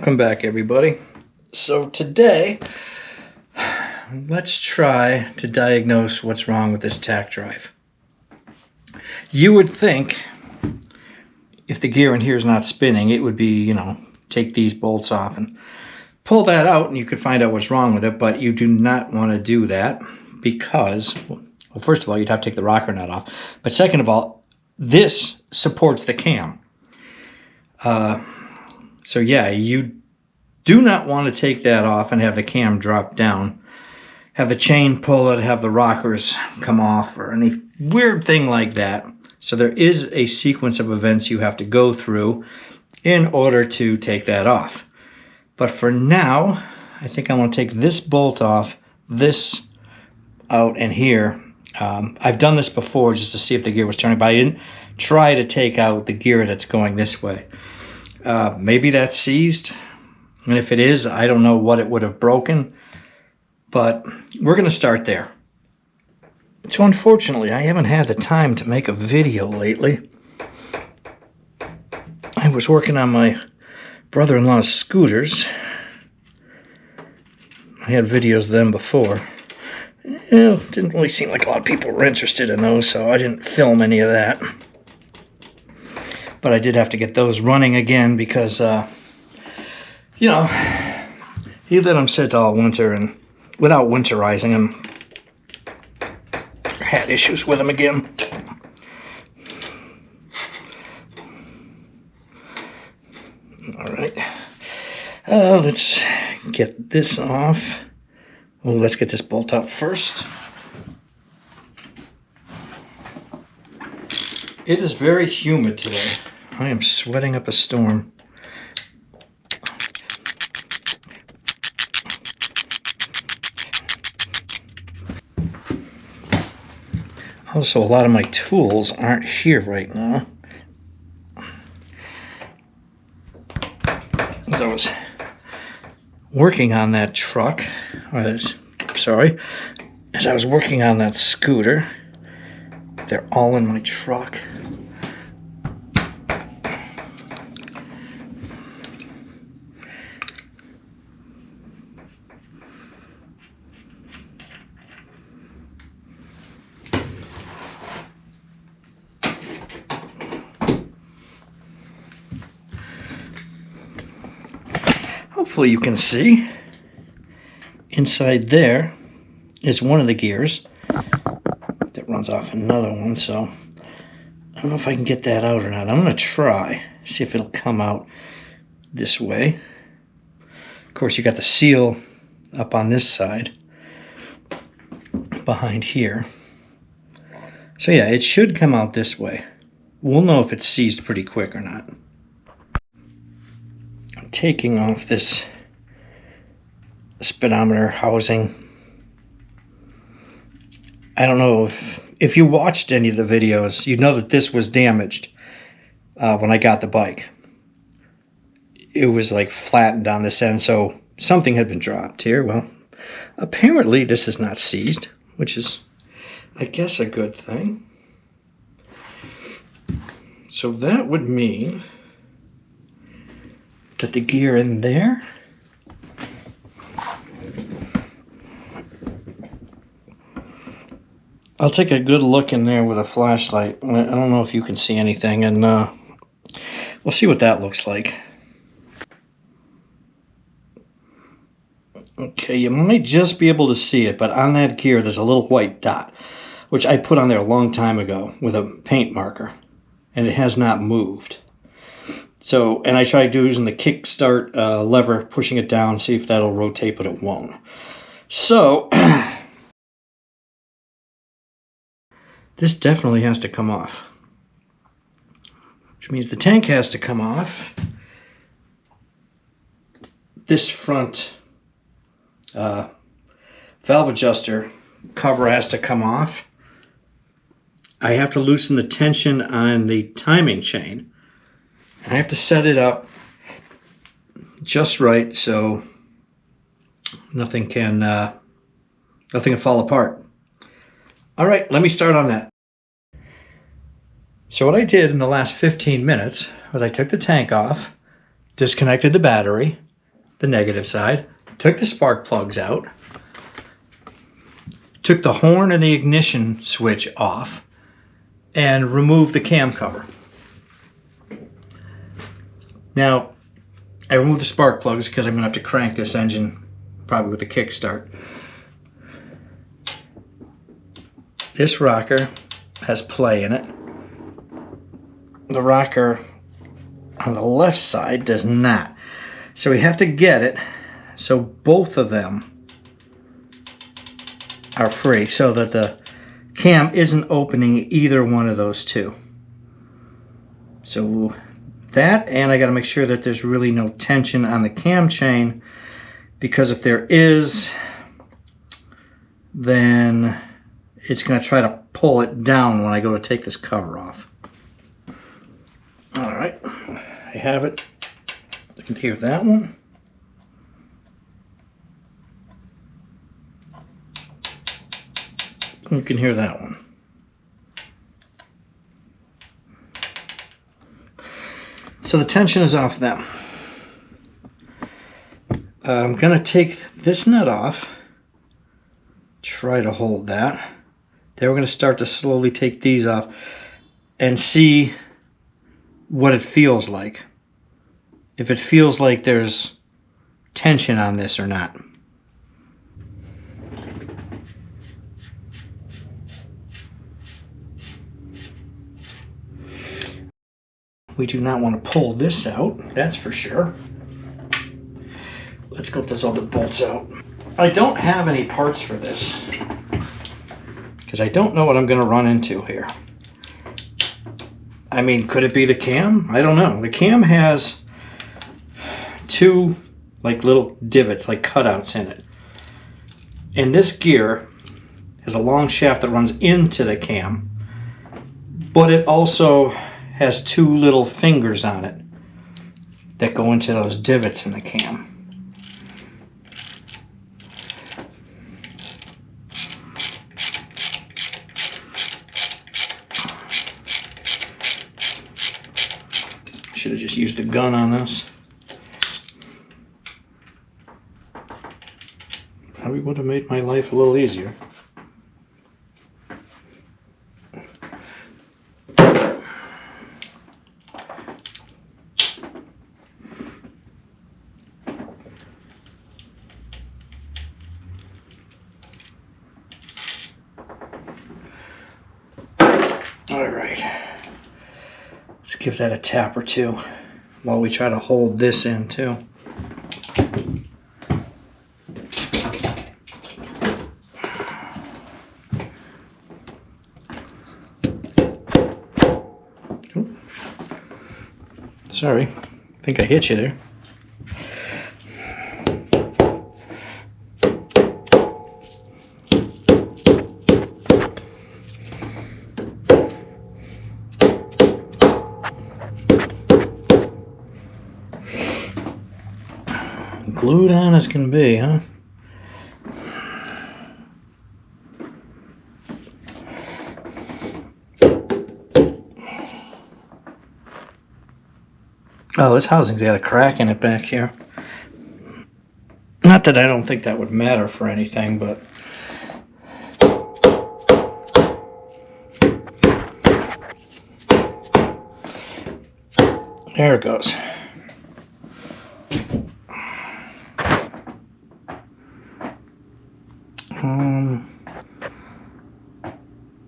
Welcome back, everybody. So today, let's try to diagnose what's wrong with this Tach drive. You would think if the gear in here is not spinning, it would be, take these bolts off and pull that out and you could find out what's wrong with it, but you do not want to do that because, well, first of all, you'd have to take the rocker nut off, but second of all, this supports the cam. So yeah, you do not want to take that off and have the cam drop down, have the chain pull it, have the rockers come off, or any weird thing like that. So there is a sequence of events you have to go through in order to take that off. But for now, I think I want to take this bolt off, this out, and here. I've done this before just to see if the gear was turning, but I didn't try to take out the gear that's going this way. Maybe that's seized, and if it is, I don't know what it would have broken, but we're going to start there. So unfortunately, I haven't had the time to make a video lately. I was working on my brother-in-law's scooters. I had videos of them before. It didn't really seem like a lot of people were interested in those, so I didn't film any of that. But I did have to get those running again because, he let them sit all winter, and without winterizing them, had issues with them again. All right, let's get this off. Well, let's get this bolt out first. It is very humid today. I am sweating up a storm. Also, a lot of my tools aren't here right now. As I was working on that truck, as I was working on that scooter, they're all in my truck. Hopefully you can see inside there is one of the gears that runs off another one, so I don't know if I can get that out or not. I'm going to try, see if it'll come out this way. Of course, you got the seal up on this side behind here. So yeah, it should come out this way. We'll know if it's seized pretty quick or not. I'm taking off this speedometer housing. I don't know if you watched any of the videos, you know that this was damaged when I got the bike. It was like flattened on this end, so something had been dropped here. Well, apparently this is not seized, which is, I guess, a good thing. So that would mean that the gear in there I'll take a good look in there with a flashlight. I don't know if you can see anything, and we'll see what that looks like. Okay, you might just be able to see it, but on that gear there's a little white dot, which I put on there a long time ago with a paint marker, and it has not moved. So, and I tried using the kickstart lever, pushing it down, see if that'll rotate, but it won't. So, this definitely has to come off, which means the tank has to come off. This front valve adjuster cover has to come off. I have to loosen the tension on the timing chain. I have to set it up just right so nothing can fall apart. All right, let me start on that. So what I did in the last 15 minutes was I took the tank off, disconnected the battery, the negative side, took the spark plugs out, took the horn and the ignition switch off, and removed the cam cover. Now, I removed the spark plugs because I'm going to have to crank this engine probably with a kickstart. This rocker has play in it. The rocker on the left side does not. So we have to get it so both of them are free so that the cam isn't opening either one of those two. So that, and I got to make sure that there's really no tension on the cam chain, because if there is, then it's going to try to pull it down when I go to take this cover off. All right, I have it. You can hear that one. You can hear that one. So the tension is off them. I'm going to take this nut off, try to hold that. Then we're going to start to slowly take these off and see what it feels like. If it feels like there's tension on this or not. We do not want to pull this out, that's for sure. Let's go with those other bolts out. I don't have any parts for this because I don't know what I'm going to run into here. I mean, could it be the cam? I don't know. The cam has two like little divots, like cutouts in it. And this gear has a long shaft that runs into the cam, but it also has two little fingers on it that go into those divots in the cam. Should have just used a gun on this. Probably would have made my life a little easier. All right, let's give that a tap or two while we try to hold this in too. Ooh. Sorry, I think I hit you there. Glued on as can be, huh? Oh, this housing's got a crack in it back here. Not that I don't think that would matter for anything, but there it goes.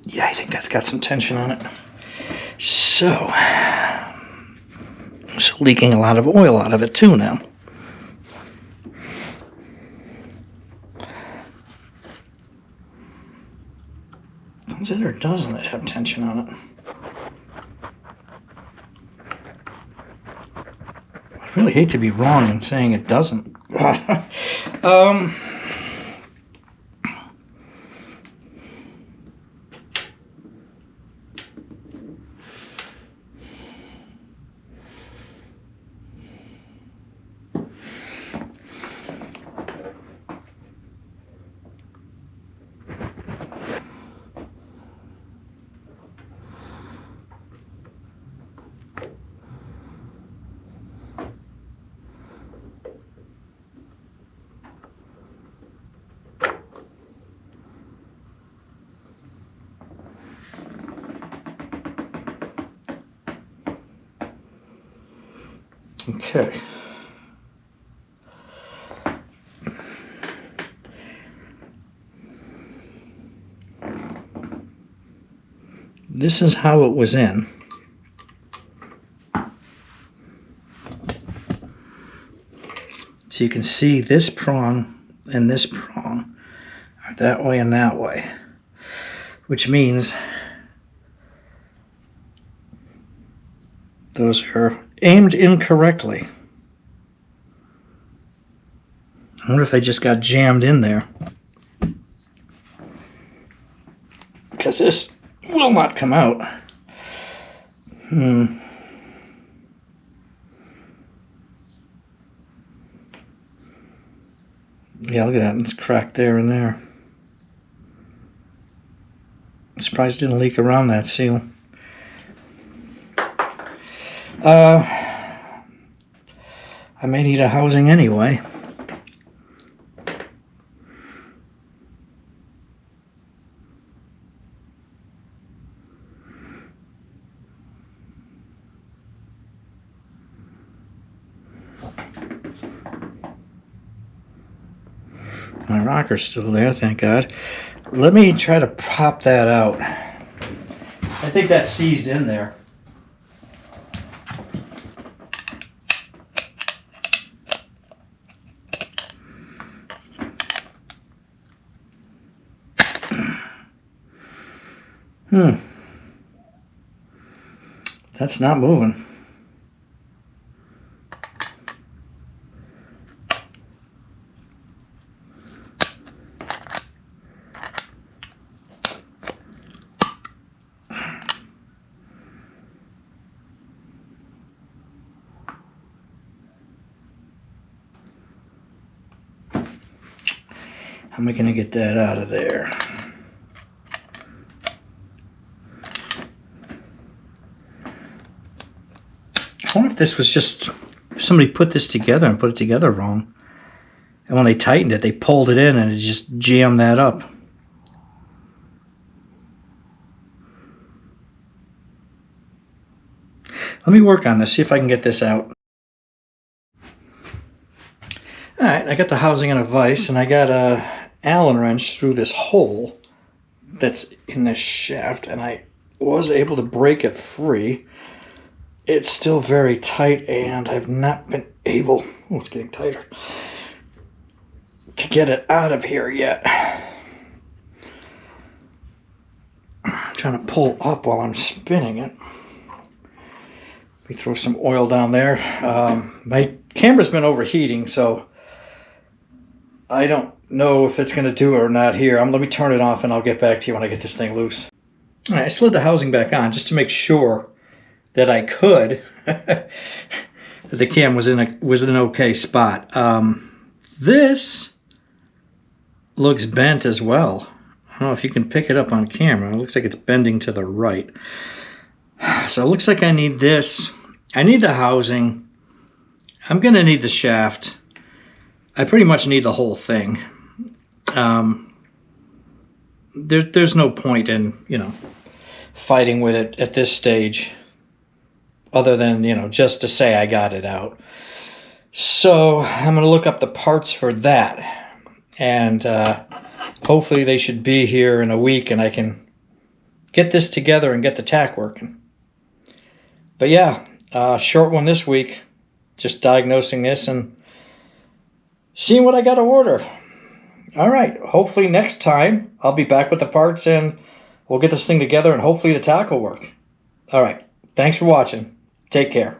Yeah, I think that's got some tension on it. So, it's leaking a lot of oil out of it too now. Does it or doesn't it have tension on it? I really hate to be wrong in saying it doesn't. Okay. This is how it was in. So you can see this prong and this prong are that way and that way, which means those are aimed incorrectly. I wonder if they just got jammed in there, because this will not come out. Yeah, look at that. It's cracked there and there. I'm surprised it didn't leak around that seal. I may need a housing anyway. My rocker's still there, thank God. Let me try to pop that out. I think that's seized in there. That's not moving. How am I going to get that out of there? I wonder if this was just somebody put this together and put it together wrong. And when they tightened it, they pulled it in and it just jammed that up. Let me work on this, see if I can get this out. Alright, I got the housing in a vise and I got a Allen wrench through this hole that's in this shaft, and I was able to break it free. It's still very tight and I've not been able, oh, it's getting tighter, to get it out of here yet. I'm trying to pull up while I'm spinning it. We throw some oil down there. My camera's been overheating, so I don't know if it's going to do it or not here. Let me turn it off and I'll get back to you when I get this thing loose. All right, I slid the housing back on just to make sure that I could, that the cam was in an okay spot. This looks bent as well. I don't know if you can pick it up on camera. It looks like it's bending to the right. So it looks like I need this. I need the housing. I'm going to need the shaft. I pretty much need the whole thing. There's no point in, fighting with it at this stage, other than, just to say I got it out. So I'm going to look up the parts for that. And hopefully they should be here in a week and I can get this together and get the Tach working. But yeah, short one this week. Just diagnosing this and seeing what I got to order. All right, hopefully next time I'll be back with the parts and we'll get this thing together and hopefully the Tach will work. All right, thanks for watching. Take care.